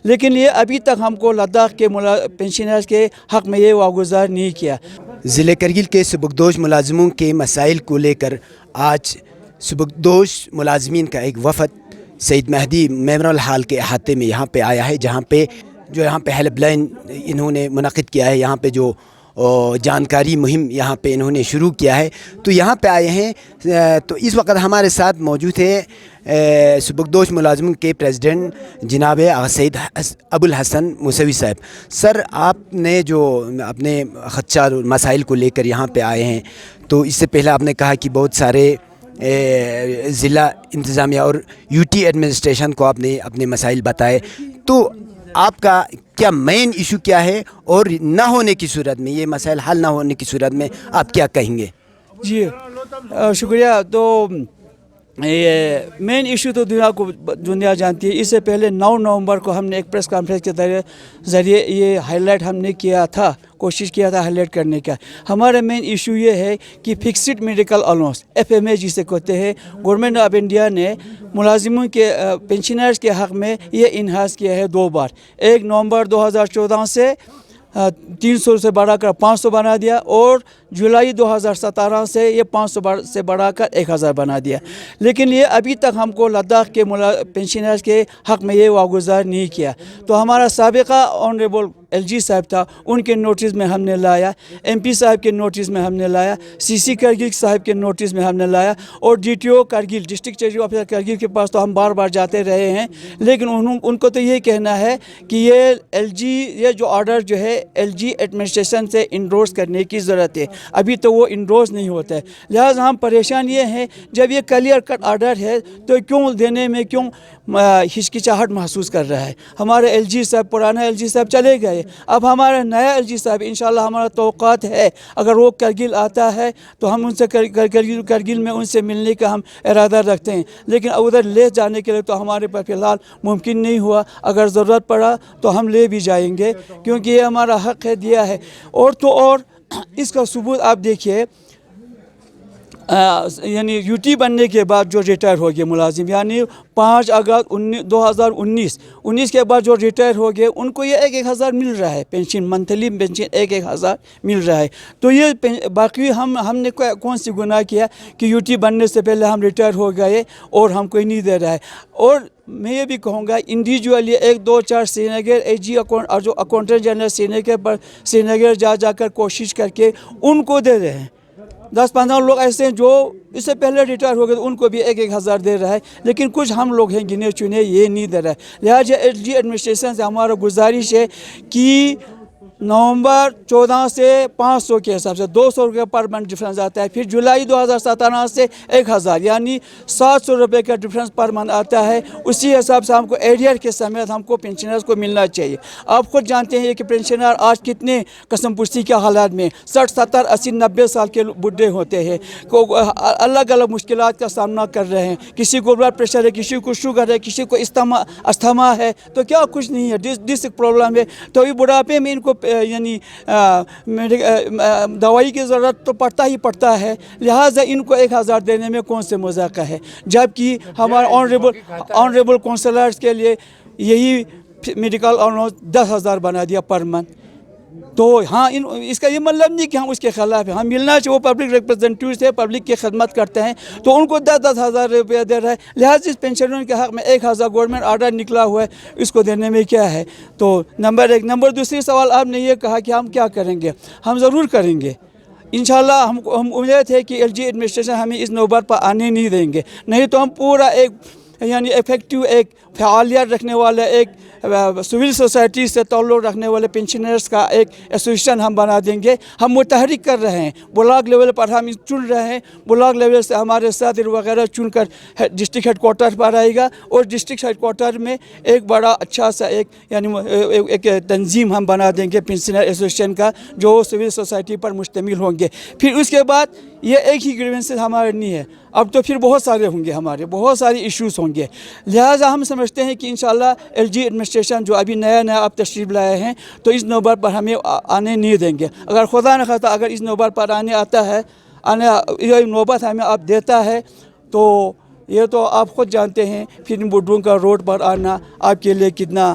لیکن یہ ابھی تک ہم کو لداخ کے پینشنرز کے حق میں یہ واگزار نہیں کیا۔ ضلع کرگل کے سبکدوش ملازموں کے مسائل کو لے کر آج سبکدوش ملازمین کا ایک وفد سید مہدی میموریل ہال کے احاطے میں یہاں پہ آیا ہے، جہاں پہ ہیلپ لائن انہوں نے منعقد کیا ہے، یہاں پہ جو جانکاری مہم یہاں پہ انہوں نے شروع کیا ہے، تو یہاں پہ آئے ہیں۔ تو اس وقت ہمارے ساتھ موجود ہے سبکدوش ملازموں کے پریزیڈنٹ جناب سید ابو الحسن موسوی صاحب۔ سر، آپ نے جو اپنے خدشات اور مسائل کو لے کر یہاں پہ آئے ہیں، تو اس سے پہلے آپ نے کہا کہ بہت سارے ضلع انتظامیہ اور یو ٹی ایڈمنسٹریشن کو آپ نے اپنے مسائل بتائے، تو آپ کا کیا مین ایشو کیا ہے، اور نہ ہونے کی صورت میں، یہ مسائل حل نہ ہونے کی صورت میں آپ کیا کہیں گے؟ جی شکریہ۔ تو یہ مین ایشو تو دنیا جانتی ہے۔ اس سے پہلے 9 نومبر کو ہم نے ایک پریس کانفرنس کے ذریعے یہ ہائی لائٹ ہم نے کیا تھا، کوشش کیا تھا ہائی لائٹ کرنے کا۔ ہمارا مین ایشو یہ ہے کہ فکسڈ میڈیکل الاؤنس FMA جسے کہتے ہیں، گورنمنٹ آف انڈیا نے ملازموں کے پینشنرز کے حق میں یہ انہاز کیا ہے 2 بار۔ 1 نومبر 2014 سے 300 سے بڑھا کر 500 بنا دیا، اور جولائی 2017 سے یہ 500 سے بڑھا کر 1000 بنا دیا۔ لیکن یہ ابھی تک ہم کو لداخ کے پینشنرز کے حق میں یہ واگزار نہیں کیا۔ تو ہمارا سابقہ آنریبل LG صاحب تھا، ان کے نوٹس میں ہم نے لایا، MP صاحب کے نوٹس میں ہم نے لایا، CC کرگل صاحب کے نوٹس میں ہم نے لایا، اور DTO Kargil district treasury officer Kargil کے پاس تو ہم بار بار جاتے رہے ہیں۔ لیکن ان کو تو یہ کہنا ہے کہ یہ جو آرڈر جو ہے LG ایڈمنسٹریشن سے انڈورس کرنے کی ضرورت ہے، ابھی تو وہ انڈورس نہیں ہوتا ہے۔ لہٰذا ہم پریشان یہ ہیں، جب یہ کلیئر کٹ آرڈر ہے تو کیوں دینے میں ہچکچاہٹ محسوس کر رہا ہے؟ ہمارے LG صاحب، پرانا LG صاحب چلے گئے، اب ہمارا نیا LG صاحب انشاءاللہ ہمارا توقعات ہے، اگر وہ کرگل آتا ہے تو ہم ان سے کرگل میں ان سے ملنے کا ہم ارادہ رکھتے ہیں۔ لیکن ادھر لے جانے کے لیے تو ہمارے پر فی الحال ممکن نہیں ہوا، اگر ضرورت پڑا تو ہم لے بھی جائیں گے، کیونکہ یہ ہمارا حق ہے، دیا ہے۔ اور اس کا ثبوت آپ دیکھیے، یعنی UT بننے کے بعد جو ریٹائر ہو گئے ملازم، یعنی 5 اگست 2019 کے بعد جو ریٹائر ہو گئے، ان کو یہ 1,000 مل رہا ہے پینشن، منتھلی پینشن 1,000 مل رہا ہے۔ تو یہ باقی ہم نے کون سی گناہ کیا کہ UT بننے سے پہلے ہم ریٹائر ہو گئے اور ہم کوئی نہیں دے رہا ہے؟ اور میں یہ بھی کہوں گا، انڈیویجولی 1 2 4 سری نگر AG اور جو اکاؤنٹنٹ جنرل سری نگر جا کر کوشش کر کے ان کو دے رہے ہیں۔ 10-15 لوگ ایسے ہیں جو اس سے پہلے ریٹائر ہو گئے، ان کو بھی 1,000 دے رہا ہے، لیکن کچھ ہم لوگ ہیں گنے چنے، یہ نہیں دے رہا ہے۔ لہٰذا LG ایڈمنسٹریشن سے ہمارا گزارش ہے کہ نومبر 14 سے 500 کے حساب سے 200 روپے پر منتھ ڈفرینس آتا ہے، پھر جولائی 2017 سے 1,000 یعنی 700 روپے کا ڈفرینس پر منتھ آتا ہے۔ اسی حساب سے ہم کو ایریئر کے سمیت ہم کو پینشنرز کو ملنا چاہیے۔ آپ خود جانتے ہیں کہ پینشنر آج کتنے قسم پرسی کے حالات میں 60 70 80 90 سال کے بڈھے ہوتے ہیں، الگ الگ مشکلات کا سامنا کر رہے ہیں، کسی کو بلڈ پریشر ہے، کسی کو شوگر ہے، کسی کو استھما ہے، تو کیا کچھ نہیں ہے، ڈسک پرابلم ہے، تو یہ بڑھاپے میں ان کو یعنی دوائی کی ضرورت تو پڑتا ہی پڑتا ہے۔ لہٰذا ان کو 1,000 دینے میں کون سے مذاق ہے، جبکہ ہمارے آنریبل کونسلرز کے لیے یہی میڈیکل الاؤنس 10,000 بنا دیا پر منتھ۔ تو ہاں، اس کا یہ مطلب نہیں کہ ہم اس کے خلاف ہیں، ہم ملنا چاہیے، وہ پبلک ریپرزینٹیوز ہیں، پبلک کی خدمت کرتے ہیں، تو ان کو 10,000 روپیہ دے رہا ہے۔ لہٰذا اس پینشنروں کے حق میں 1,000 گورنمنٹ آرڈر نکلا ہوا ہے، اس کو دینے میں کیا ہے؟ تو نمبر 1۔ نمبر دوسری سوال آپ نے یہ کہا کہ ہم کیا کریں گے؟ ہم ضرور کریں گے انشاءاللہ۔ ہم امید ہے کہ LG ایڈمنسٹریشن ہمیں اس نوبت پر آنے نہیں دیں گے، نہیں تو ہم پورا ایک یعنی ایفیکٹو ایک فعالیت رکھنے والا، ایک سول سوسائٹی سے تعلق رکھنے والے پینشنرز کا ایک ایسوسیشن ہم بنا دیں گے۔ ہم متحرک کر رہے ہیں، بلاک لیول پر ہم چن رہے ہیں، بلاک لیول سے ہمارے صدر وغیرہ چن کر ڈسٹرکٹ ہیڈ کوارٹر پر آئے گا، اور ڈسٹرکٹ ہیڈ کوارٹر میں ایک بڑا اچھا سا ایک تنظیم ہم بنا دیں گے پینشنر ایسوسیشن کا، جو سول سوسائٹی پر مشتمل ہوں گے۔ پھر اس کے بعد یہ ایک ہی گریونسز ہمارے نہیں ہے، اب تو پھر بہت سارے ہوں گے، ہمارے بہت ساری ایشوز ہوں گے۔ لہٰذا ہم سمجھتے ہیں کہ انشاءاللہ LG ایڈمنسٹریشن جو ابھی نیا آپ تشریف لائے ہیں، تو اس نوبت پر ہمیں آنے نہیں دیں گے۔ اگر خدا نخواستہ اگر اس نوبت پر یہ نوبت ہمیں آپ دیتا ہے، تو یہ تو آپ خود جانتے ہیں، پھر ان بڈھوں کا روڈ پر آنا آپ کے لیے کتنا